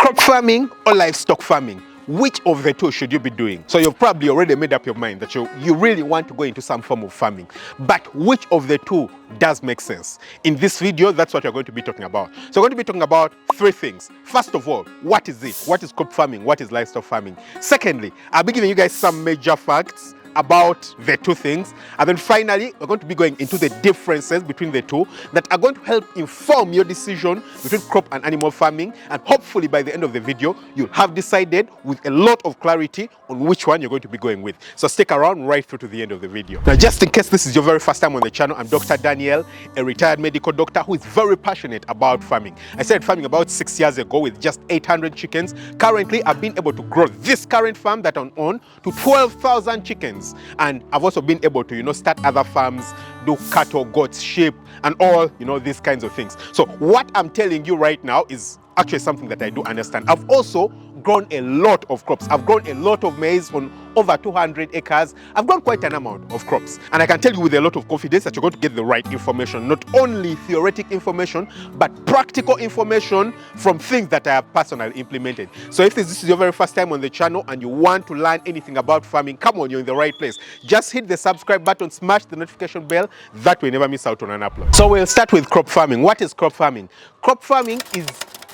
Crop farming or livestock farming? Which of the two should you be doing? So you've probably already made up your mind that you really want to go into some form of farming. But which of the two does make sense? In this video, that's what we're going to be talking about. So we're going to be talking about three things. First of all, what is it? What is crop farming? What is livestock farming? Secondly, I'll be giving you guys some major facts about the two things, and then finally we're going to be going into the differences between the two that are going to help inform your decision between crop and animal farming, and hopefully by the end of the video you'll have decided with a lot of clarity on which one you're going to be going with. So stick around right through to the end of the video. Now, just in case this is your very first time on the channel, I'm Dr. Daniel, a retired medical doctor who is very passionate about farming. I started farming about 6 years ago with just 800 chickens. Currently I've been able to grow this current farm that I'm on to 12,000 chickens. And I've also been able to, start other farms, do cattle, goats, sheep, and all, these kinds of things. So what I'm telling you right now is actually something that I do understand. I've also grown a lot of crops. I've grown a lot of maize on over 200 acres. I've grown quite an amount of crops. And I can tell you with a lot of confidence that you're going to get the right information, not only theoretic information, but practical information from things that I have personally implemented. So if this is your very first time on the channel and you want to learn anything about farming, come on, you're in the right place. Just hit the subscribe button, smash the notification bell, that way you never miss out on an upload. So we'll start with crop farming. What is crop farming? Crop farming is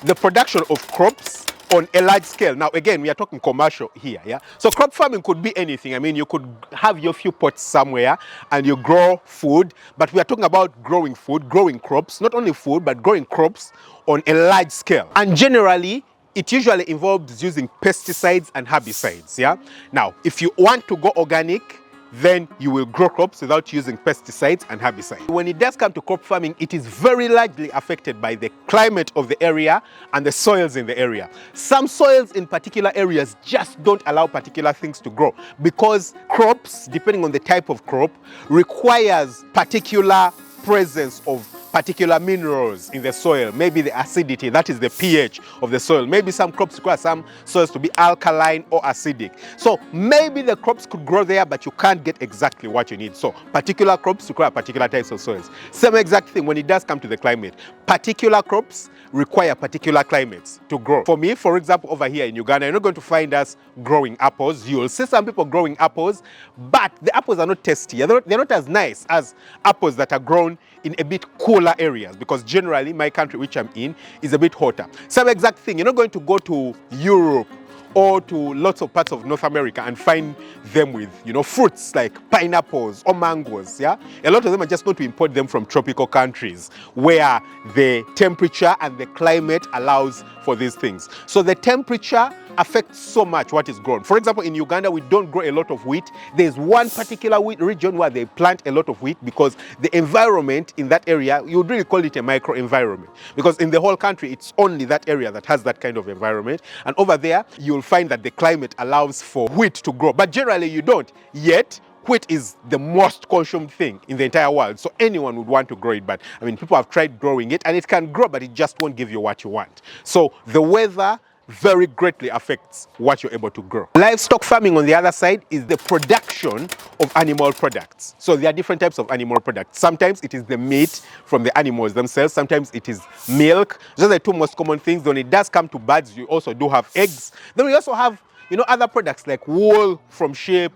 the production of crops on a large scale. Now again, we are talking commercial here, yeah? So crop farming could be anything. I mean, you could have your few pots somewhere and you grow food, but we are talking about growing food, growing crops, not only food, but growing crops on a large scale. And generally, it usually involves using pesticides and herbicides, yeah? Now, if you want to go organic, then you will grow crops without using pesticides and herbicides. When it does come to crop farming, it is very largely affected by the climate of the area and the soils in the area. Some soils in particular areas just don't allow particular things to grow because crops, depending on the type of crop, requires particular presence of particular minerals in the soil. Maybe the acidity, that is the pH of the soil. Maybe some crops require some soils to be alkaline or acidic. So maybe the crops could grow there, but you can't get exactly what you need. So particular crops require particular types of soils. Same exact thing when it does come to the climate. Particular crops require particular climates to grow. For me, for example, over here in Uganda, you're not going to find us growing apples. You'll see some people growing apples, but the apples are not tasty. They're not as nice as apples that are grown in a bit cooler areas, because generally my country, which I'm in, is a bit hotter. Same exact thing. You're not going to go to Europe or to lots of parts of North America and find them with, fruits like pineapples or mangoes, yeah? A lot of them are just going to import them from tropical countries where the temperature and the climate allows for these things. So the temperature affects so much what is grown. For example, in Uganda, we don't grow a lot of wheat. There's one particular wheat region where they plant a lot of wheat because the environment in that area, you would really call it a micro-environment. Because in the whole country, it's only that area that has that kind of environment. And over there, you'll find that the climate allows for wheat to grow. But generally, you don't. Yet, wheat is the most consumed thing in the entire world. So anyone would want to grow it. But I mean, people have tried growing it and it can grow, but it just won't give you what you want. So the weather very greatly affects what you're able to grow. Livestock farming, on the other side, is the production of animal products. So there are different types of animal products. Sometimes it is the meat from the animals themselves. Sometimes it is milk. Those are the two most common things. When it does come to birds, you also do have eggs. Then we also have other products like wool from sheep,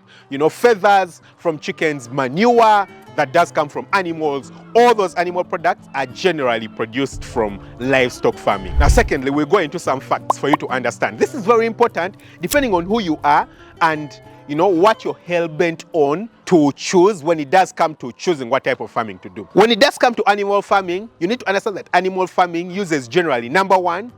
feathers from chickens, manure that does come from animals. All those animal products are generally produced from livestock farming. Now, secondly, we'll go into some facts for you to understand. This is very important depending on who you are and what you're hell-bent on to choose when it does come to choosing what type of farming to do. When it does come to animal farming, you need to understand that animal farming uses generally, number one,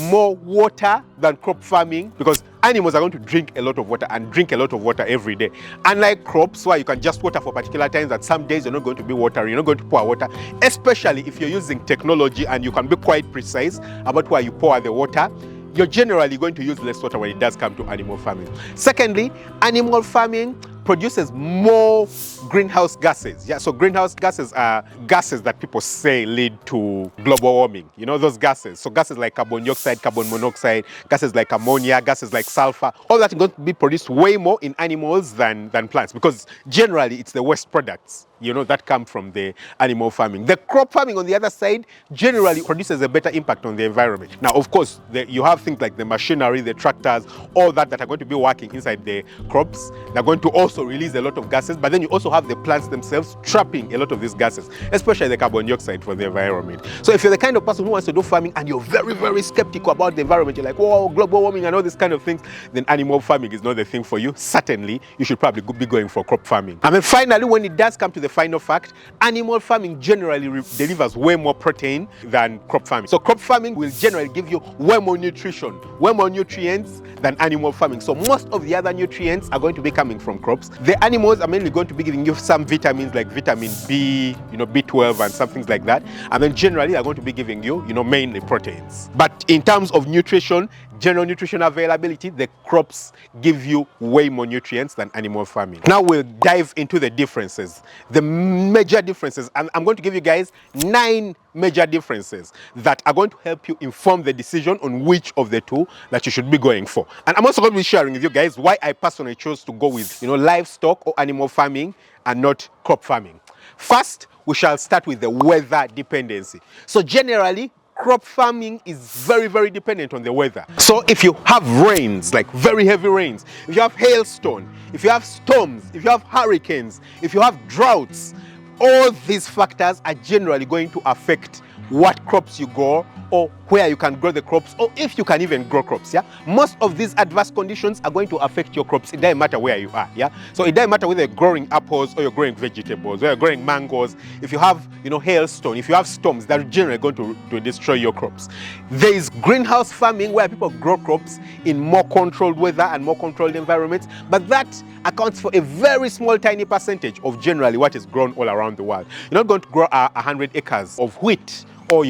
more water than crop farming, because animals are going to drink a lot of water and drink a lot of water every day. Unlike crops, where you can just water for particular times, that some days you're not going to be watering, you're not going to pour water, especially if you're using technology and you can be quite precise about where you pour the water. You're generally going to use less water when it does come to animal farming. Secondly, animal farming produces more greenhouse gases. Yeah, so greenhouse gases are gases that people say lead to global warming. Those gases. So gases like carbon dioxide, carbon monoxide, gases like ammonia, gases like sulfur, all that are going to be produced way more in animals than plants, because generally it's the waste products that come from the animal farming. The crop farming, on the other side, generally produces a better impact on the environment. Now, of course, you have things like the machinery, the tractors, all that are going to be working inside the crops. They're going to also release a lot of gases, but then you also have the plants themselves trapping a lot of these gases, especially the carbon dioxide for the environment. So if you're the kind of person who wants to do farming and you're very, very skeptical about the environment, you're like, oh, global warming and all these kind of things, then animal farming is not the thing for you. Certainly, you should probably be going for crop farming. And then finally, when it does come to the final fact, animal farming generally delivers way more protein than crop farming. So crop farming will generally give you way more nutrition, way more nutrients than animal farming. So most of the other nutrients are going to be coming from crops. The animals are mainly going to be giving you some vitamins like vitamin B, B12 and some things like that. And then generally they're going to be giving you, mainly proteins. But in terms of nutrition, general nutrition availability, the crops give you way more nutrients than animal farming. Now we'll dive into the differences, the major differences, and I'm going to give you guys 9 major differences that are going to help you inform the decision on which of the two that you should be going for. And I'm also going to be sharing with you guys why I personally chose to go with livestock or animal farming and not crop farming. First, we shall start with the weather dependency. So generally, crop farming is very, very dependent on the weather. So if you have rains, like very heavy rains, if you have hailstone, if you have storms, if you have hurricanes, if you have droughts, all these factors are generally going to affect what crops you grow or where you can grow the crops, or if you can even grow crops. Most of these adverse conditions are going to affect your crops. It doesn't matter where you are. So it doesn't matter whether you're growing apples or you're growing vegetables or you're growing mangoes. If you have hailstone, if you have storms, that are generally going to destroy your crops. There is greenhouse farming where people grow crops in more controlled weather and more controlled environments, but that accounts for a very small tiny percentage of generally what is grown all around the world. You're not going to grow 100 acres of wheat or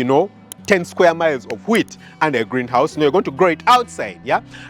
10 square miles of wheat and a greenhouse. No, you're going to grow it outside,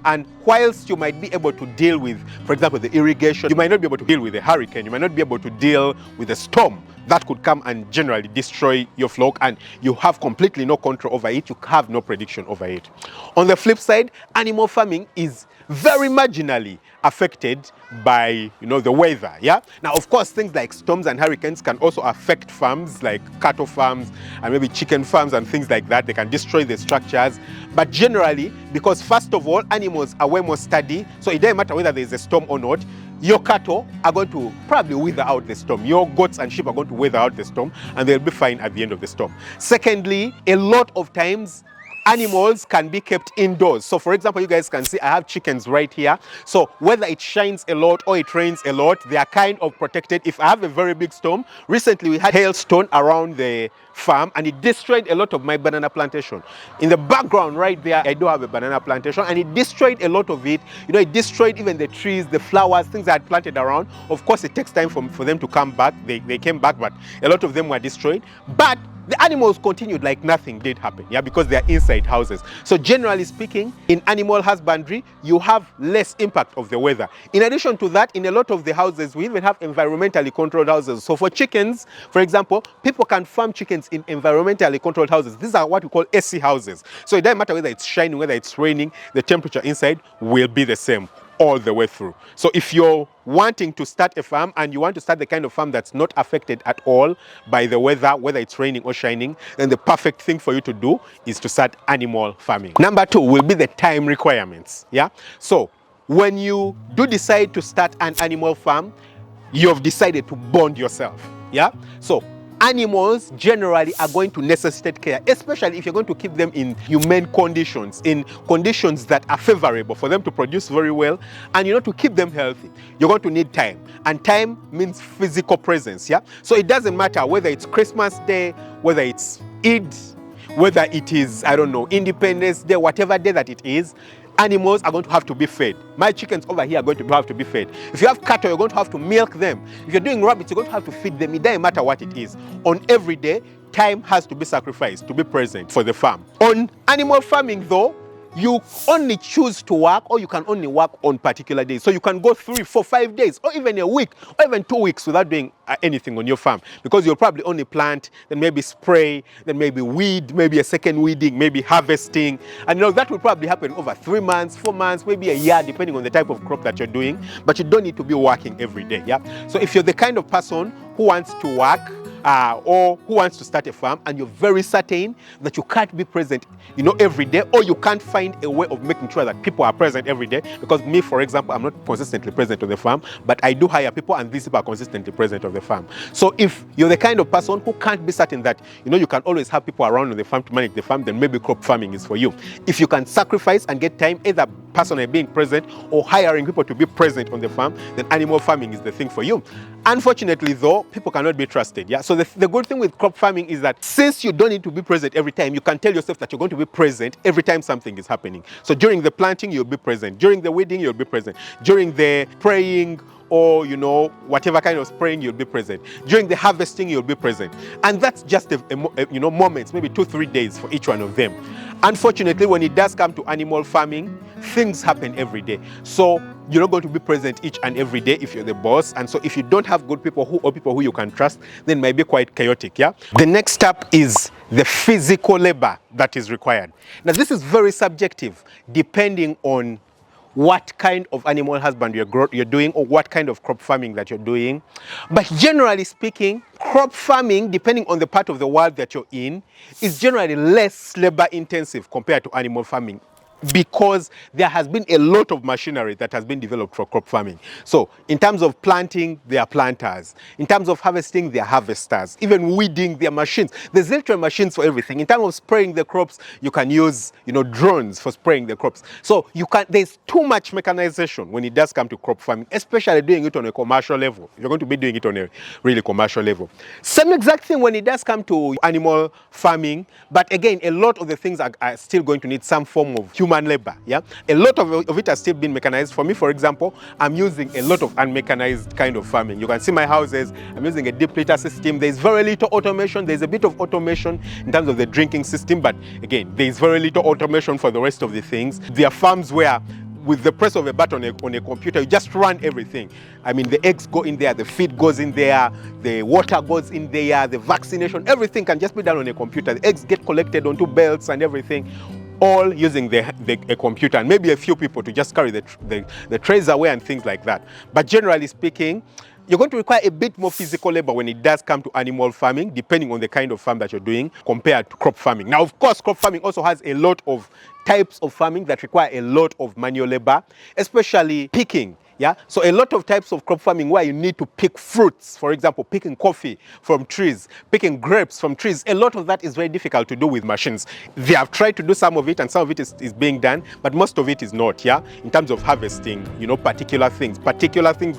And whilst you might be able to deal with, for example, the irrigation, you might not be able to deal with a hurricane, you might not be able to deal with a storm that could come and generally destroy your flock, and you have completely no control over it, you have no prediction over it. On the flip side, animal farming is very marginally affected by the weather. Now, of course, things like storms and hurricanes can also affect farms like cattle farms and maybe chicken farms and things like that. They can destroy the structures, but generally, because first of all, animals are way more sturdy, so it doesn't matter whether there's a storm or not, your cattle are going to probably weather out the storm. Your goats and sheep are going to weather out the storm, and they'll be fine at the end of the storm. Secondly, a lot of times animals can be kept indoors. So for example, you guys can see I have chickens right here. So whether it shines a lot or it rains a lot, they are kind of protected. If I have a very big storm, recently we had hailstone around the farm and it destroyed a lot of my banana plantation. In the background right there, I do have a banana plantation, and it destroyed a lot of it. It destroyed even the trees, the flowers, things I had planted around. Of course, it takes time for them to come back. They came back, but a lot of them were destroyed. But the animals continued like nothing did happen, because they are inside houses. So generally speaking, in animal husbandry, you have less impact of the weather. In addition to that, in a lot of the houses, we even have environmentally controlled houses. So for chickens, for example, people can farm chickens in environmentally controlled houses. These are what we call AC houses. So it doesn't matter whether it's shining, whether it's raining, the temperature inside will be the same all the way through. So if you're wanting to start a farm and you want to start the kind of farm that's not affected at all by the weather, whether it's raining or shining, then the perfect thing for you to do is to start animal farming. Number 2 will be the time requirements. So when you do decide to start an animal farm, you've decided to bond yourself. So animals generally are going to necessitate care, especially if you're going to keep them in humane conditions, in conditions that are favorable for them to produce very well, and to keep them healthy. You're going to need time, and time means physical presence. So it doesn't matter whether it's Christmas Day, whether it's Eid, whether it is, Independence Day, whatever day that it is, animals are going to have to be fed. My chickens over here are going to have to be fed. If you have cattle, you're going to have to milk them. If you're doing rabbits, you're going to have to feed them. It doesn't matter what it is. On every day, time has to be sacrificed to be present for the farm. On animal farming though, you only choose to work, or you can only work on particular days. So you can go 3, 4, 5 days, or even a week, or even 2 weeks without doing anything on your farm, because you'll probably only plant, then maybe spray, then maybe weed, maybe a second weeding, maybe harvesting. And you know, that will probably happen over 3 months, 4 months, maybe a year, depending on the type of crop that you're doing. But you don't need to be working every day. Yeah. So if you're the kind of person who wants to work, or who wants to start a farm, and you're very certain that you can't be present, you know, every day, or you can't find a way of making sure that people are present every day, because me, for example, I'm not consistently present on the farm, but I do hire people, and these people are consistently present on the farm. So if you're the kind of person who can't be certain that, you know, you can always have people around on the farm to manage the farm, then maybe crop farming is for you. If you can sacrifice and get time, either personally being present or hiring people to be present on the farm, then animal farming is the thing for you. Unfortunately, though, people cannot be trusted. Yeah. So the good thing with crop farming is that since you don't need to be present every time, you can tell yourself that you're going to be present every time something is happening. So during the planting, you'll be present. During the weeding, you'll be present. During the spraying, or you know, whatever kind of spraying, you'll be present. During the harvesting, you'll be present. And that's just you know, moments, maybe 2-3 days for each one of them. Unfortunately, when it does come to animal farming, things happen every day. So you're not going to be present each and every day if you're the boss. And so if you don't have good people or people who you can trust, then it might be quite chaotic. Yeah. The next step is the physical labor that is required. Now, this is very subjective, depending on what kind of animal husbandry you're doing, or what kind of crop farming that you're doing. But generally speaking, crop farming, depending on the part of the world that you're in, is generally less labor intensive compared to animal farming, because there has been a lot of machinery that has been developed for crop farming. So in terms of planting, there are planters. In terms of harvesting, there are harvesters. Even weeding, there are machines. There's literally machines for everything. In terms of spraying the crops, you can use, you know, drones for spraying the crops. So there's too much mechanization when it does come to crop farming, especially doing it on a commercial level. You're going to be doing it on a really commercial level. Same exact thing when it does come to animal farming, but again, a lot of the things are still going to need some form of human labor. Yeah, a lot of it has still been mechanized. For me, for example, I'm using a lot of unmechanized kind of farming. You can see my houses, I'm using a deep litter system. There's very little automation. There's a bit of automation in terms of the drinking system, but again, there's very little automation for the rest of the things. There are farms where with the press of a button on a computer, you just run everything. I mean, the eggs go in there, the feed goes in there, the water goes in there, the vaccination, everything can just be done on a computer. The eggs get collected onto belts and everything, all using a computer, and maybe a few people to just carry the trays away and things like that. But generally speaking, you're going to require a bit more physical labor when it does come to animal farming, depending on the kind of farm that you're doing, compared to crop farming. Now, of course, crop farming also has a lot of types of farming that require a lot of manual labor, especially picking. Yeah, so a lot of types of crop farming where you need to pick fruits, for example, picking coffee from trees, picking grapes from trees. A lot of that is very difficult to do with machines. They have tried to do some of it, and some of it is being done, but most of it is not. Yeah, in terms of harvesting, you know, particular things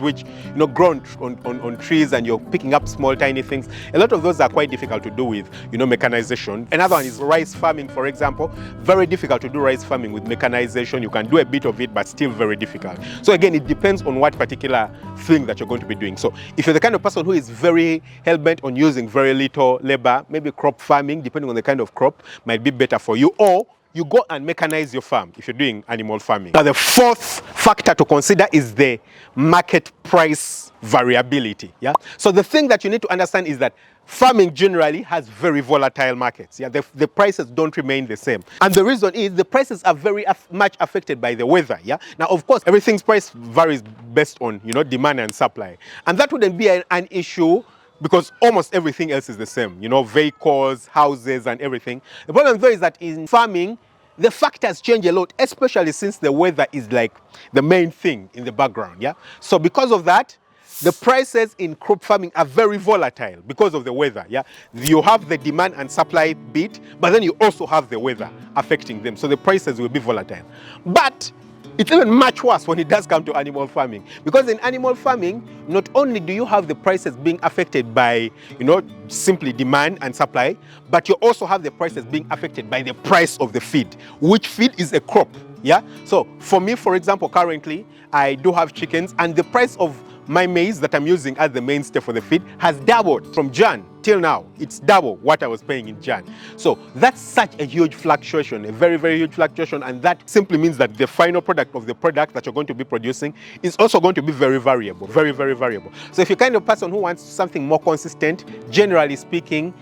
which, you know, grow on trees, and you're picking up small tiny things. A lot of those are quite difficult to do with, you know, mechanization. Another one is rice farming, for example. Very difficult to do rice farming with mechanization. You can do a bit of it, but still very difficult. So again, it depends on what particular thing that you're going to be doing. So if you're the kind of person who is very hell-bent on using very little labor, maybe crop farming, depending on the kind of crop, might be better for you. Or you go and mechanize your farm if you're doing animal farming. Now, the fourth factor to consider is the market price variability. Yeah. So the thing that you need to understand is that farming generally has very volatile markets. Yeah, the prices don't remain the same, and the reason is the prices are very much affected by the weather. Yeah. Now, of course, everything's price varies based on, you know, demand and supply, and that wouldn't be an issue, because almost everything else is the same. You know, vehicles, houses, and everything. The problem though is that in farming, the factors change a lot, especially since the weather is like the main thing in the background. Yeah. So because of that, the prices in crop farming are very volatile because of the weather. Yeah, you have the demand and supply bit, but then you also have the weather affecting them. So the prices will be volatile. But it's even much worse when it does come to animal farming, because in animal farming, not only do you have the prices being affected by, you know, simply demand and supply, but you also have the prices being affected by the price of the feed, which feed is a crop. Yeah. So for me, for example, currently I do have chickens, and the price of my maize that I'm using as the mainstay for the feed has doubled from Jan till now. It's double what I was paying in Jan. So that's such a huge fluctuation, a very, very huge fluctuation. And that simply means that the final product of the product that you're going to be producing is also going to be very variable, very, very variable. So if you're kind of person who wants something more consistent, generally speaking,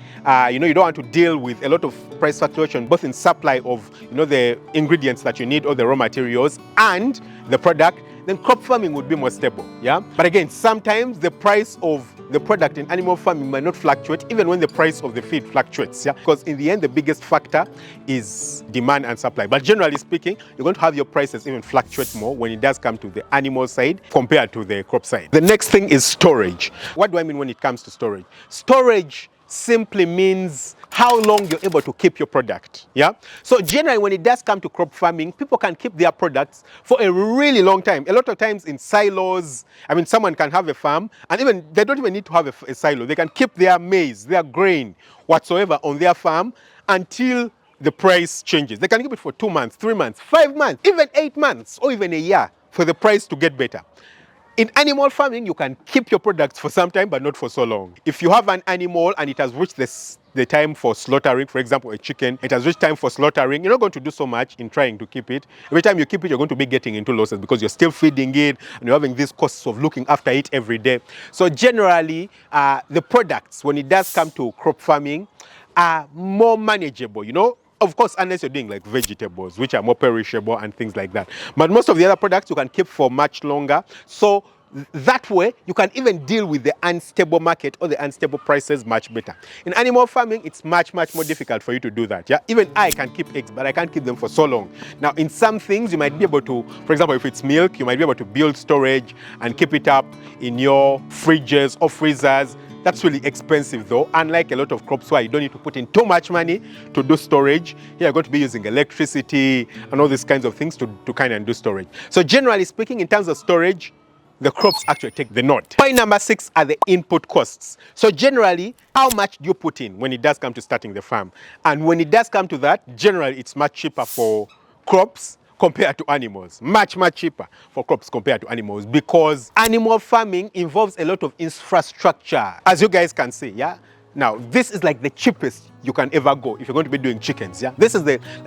you don't want to deal with a lot of price fluctuation, both in supply of, the ingredients that you need or the raw materials and the product, then crop farming would be more stable, yeah? But again, sometimes the price of the product in animal farming might not fluctuate even when the price of the feed fluctuates, yeah? Because in the end, the biggest factor is demand and supply. But generally speaking, you're going to have your prices even fluctuate more when it does come to the animal side compared to the crop side. The next thing is storage. What do I mean when it comes to storage? Storage simply means how long you're able to keep your product, yeah? So generally when it does come to crop farming, people can keep their products for a really long time. A lot of times in silos, I mean, someone can have a farm and even they don't even need to have a silo. They can keep their maize, their grain, whatsoever on their farm until the price changes. They can keep it for 2 months, 3 months, 5 months, even 8 months, or even a year for the price to get better. In animal farming, you can keep your products for some time, but not for so long. If you have an animal and it has reached the time for slaughtering, for example, a chicken, it has reached time for slaughtering, you're not going to do so much in trying to keep it. Every time you keep it, you're going to be getting into losses because you're still feeding it and you're having these costs of looking after it every day. So generally, the products, when it does come to crop farming, are more manageable, Of course, unless you're doing like vegetables, which are more perishable and things like that. But most of the other products you can keep for much longer. So that way, you can even deal with the unstable market or the unstable prices much better. In animal farming, it's much, much more difficult for you to do that. Yeah, even I can keep eggs, but I can't keep them for so long. Now, in some things, you might be able to, for example, if it's milk, you might be able to build storage and keep it up in your fridges or freezers. That's really expensive though, unlike a lot of crops where you don't need to put in too much money to do storage. Here you're going to be using electricity and all these kinds of things to kind of do storage. So generally speaking, in terms of storage, the crops actually take the nod. Point number 6 are the input costs. So generally, how much do you put in when it does come to starting the farm? And when it does come to that, generally it's much cheaper for crops compared to animals. Much, much cheaper for crops compared to animals because animal farming involves a lot of infrastructure, as you guys can see, yeah? Now, this is like the cheapest you can ever go if you're going to be doing chickens, yeah? This is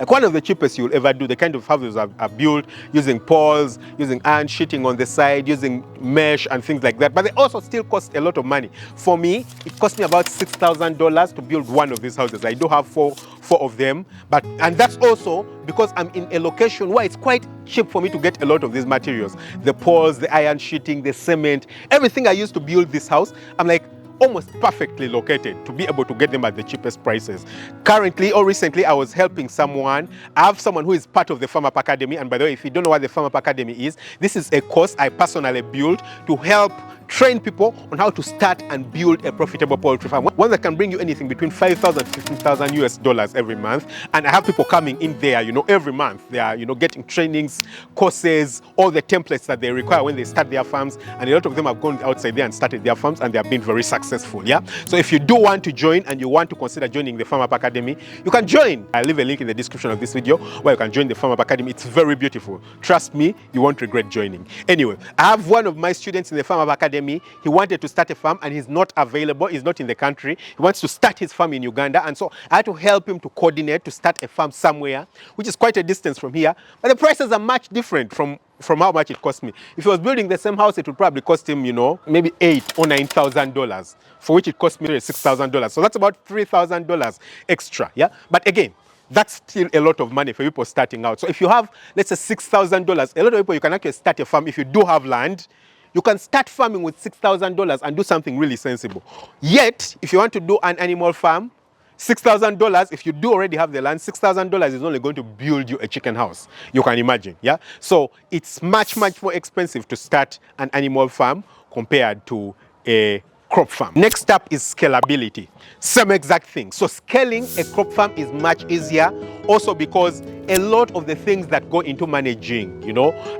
one of the cheapest you'll ever do. The kind of houses are built using poles, using iron sheeting on the side, using mesh and things like that. But they also still cost a lot of money. For me, it cost me about $6,000 to build one of these houses. I do have four of them, and that's also because I'm in a location where it's quite cheap for me to get a lot of these materials. The poles, the iron sheeting, the cement, everything I used to build this house, I'm like, almost perfectly located to be able to get them at the cheapest prices. Currently or recently, I was helping someone. I have someone who is part of the Farm Up Academy. And by the way, if you don't know what the Farm Up Academy is, this is a course I personally built to help train people on how to start and build a profitable poultry farm. One that can bring you anything between $5,000 to $15,000 every month. And I have people coming in there, every month. They are, getting trainings, courses, all the templates that they require when they start their farms. And a lot of them have gone outside there and started their farms and they have been very successful, yeah? So if you do want to join and you want to consider joining the Farm Up Academy, you can join. I'll leave a link in the description of this video where you can join the Farm Up Academy. It's very beautiful. Trust me, you won't regret joining. Anyway, I have one of my students in the Farm Up Academy. He wanted to start a farm and he's not available, he's not in the country. He wants to start his farm in Uganda, and so I had to help him to coordinate to start a farm somewhere, which is quite a distance from here. But the prices are much different from how much it cost me. If he was building the same house, it would probably cost him, maybe $8,000 or $9,000, for which it cost me $6,000. So that's about $3,000 extra, yeah? But again, that's still a lot of money for people starting out. So if you have, let's say, $6,000, a lot of people, you can actually start a farm. If you do have land, you can start farming with $6,000 and do something really sensible. Yet, if you want to do an animal farm, $6,000, if you do already have the land, $6,000 is only going to build you a chicken house. You can imagine, yeah? So it's much, much more expensive to start an animal farm compared to a crop farm. Next up is scalability. Same exact thing. So scaling a crop farm is much easier also because a lot of the things that go into managing,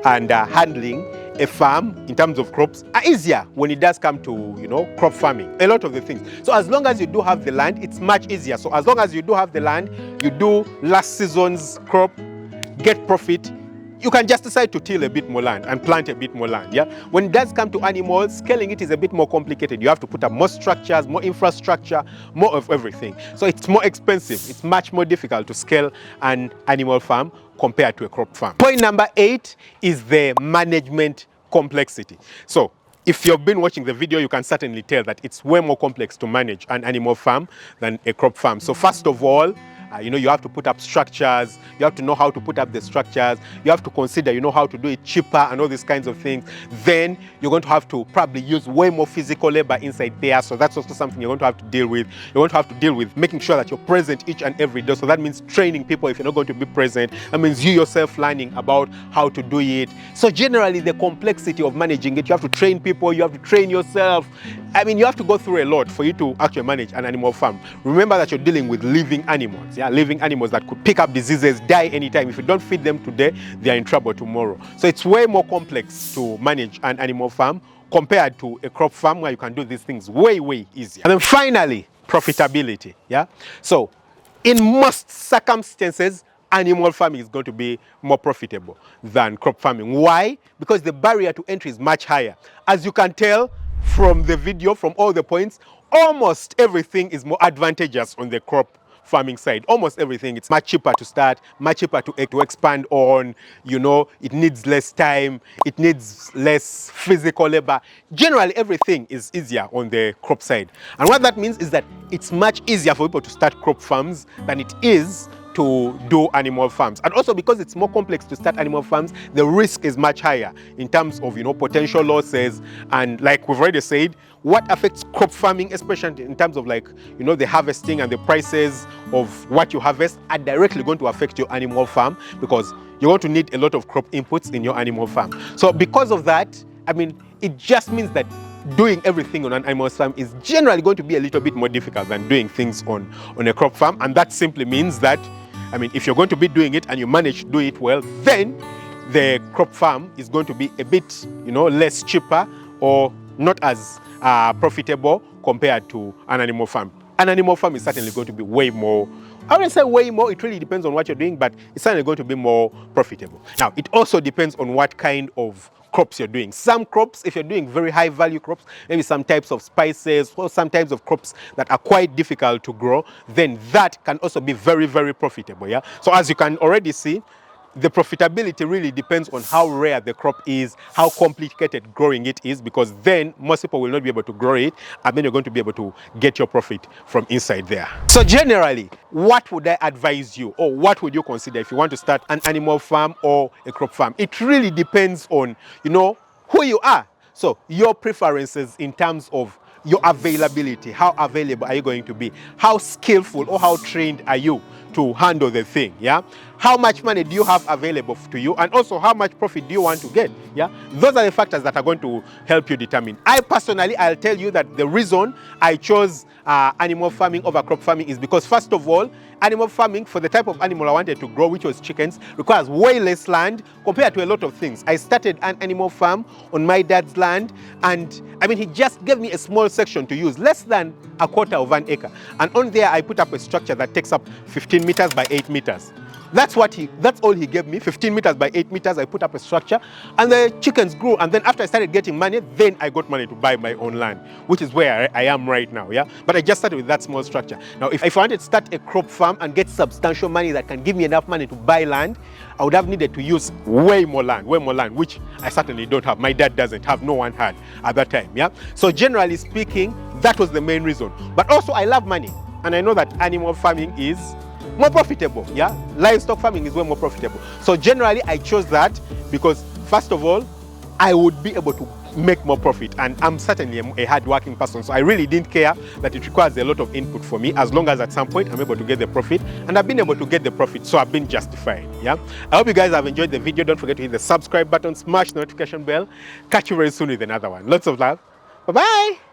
and handling a farm in terms of crops are easier when it does come to, crop farming. A lot of the things. So as long as you do have the land, it's much easier. So as long as you do have the land, you do last season's crop, get profit, you can just decide to till a bit more land and plant a bit more land. Yeah. When it does come to animals, scaling it is a bit more complicated. You have to put up more structures, more infrastructure, more of everything. So it's more expensive. It's much more difficult to scale an animal farm compared to a crop farm. Point number 8 is the management complexity. So if you've been watching the video, you can certainly tell that it's way more complex to manage an animal farm than a crop farm. So first of all, you have to put up structures, you have to know how to put up the structures, you have to consider, how to do it cheaper and all these kinds of things. Then you're going to have to probably use way more physical labor inside there. So that's also something you're going to have to deal with. You're going to have to deal with making sure that you're present each and every day. So that means training people if you're not going to be present. That means you yourself learning about how to do it. So generally the complexity of managing it, you have to train people, you have to train yourself. You have to go through a lot for you to actually manage an animal farm. Remember that you're dealing with living animals. Living animals that could pick up diseases, die anytime. If you don't feed them today, they are in trouble tomorrow. So it's way more complex to manage an animal farm compared to a crop farm where you can do these things way, way easier. And then finally, profitability. So in most circumstances, animal farming is going to be more profitable than crop farming. Why? Because the barrier to entry is much higher. As you can tell from the video, from all the points, almost everything is more advantageous on the crop farming side. Almost everything. It's much cheaper to start, much cheaper to expand on. It needs less time, it needs less physical labor. Generally, everything is easier on the crop side. And what that means is that it's much easier for people to start crop farms than it is to do animal farms. And also because it's more complex to start animal farms, the risk is much higher in terms of potential losses. And like we've already said, what affects crop farming, especially in terms of the harvesting and the prices of what you harvest, are directly going to affect your animal farm, because you're going to need a lot of crop inputs in your animal farm. So because of that, it just means that doing everything on an animal farm is generally going to be a little bit more difficult than doing things on a crop farm. And that simply means that if you're going to be doing it and you manage to do it well, then the crop farm is going to be a bit, less cheaper or not as profitable compared to an animal farm. An animal farm is certainly going to be way more, I wouldn't say way more, it really depends on what you're doing, but it's certainly going to be more profitable. Now, it also depends on what kind of crops you're doing. Some crops, if you're doing very high value crops, maybe some types of spices or some types of crops that are quite difficult to grow, then that can also be very, very profitable. So as you can already see, the profitability really depends on how rare the crop is, how complicated growing it is, because then most people will not be able to grow it, and then you're going to be able to get your profit from inside there. So generally, what would I advise you, or what would you consider if you want to start an animal farm or a crop farm? It really depends on, who you are. So your preferences in terms of your availability. How available are you going to be? How skillful or how trained are you to handle the thing? How much money do you have available to you? And also, how much profit do you want to get? Those are the factors that are going to help you determine. I'll tell you that the reason I chose animal farming over crop farming is because, first of all, animal farming, for the type of animal I wanted to grow, which was chickens, requires way less land compared to a lot of things. I started an animal farm on my dad's land, and he just gave me a small section to use, less than a quarter of an acre. And on there, I put up a structure that takes up 15 meters by 8 meters. That's all he gave me, 15 meters by 8 meters. I put up a structure and the chickens grew. And then after I started getting money, then I got money to buy my own land, which is where I am right now. But I just started with that small structure. Now, if I wanted to start a crop farm and get substantial money that can give me enough money to buy land, I would have needed to use way more land, which I certainly don't have. My dad doesn't have, no one had at that time. So generally speaking, that was the main reason. But also I love money. And I know that animal farming is more profitable. Livestock farming is way more profitable. So generally I chose that because, first of all, I would be able to make more profit, and I'm certainly a hard-working person, so I really didn't care that it requires a lot of input for me, as long as at some point I'm able to get the profit, and I've been able to get the profit, so I've been justified. I hope you guys have enjoyed the video. Don't forget to hit the subscribe button, smash the notification bell. Catch you very soon with another one. Lots of love. Bye-bye.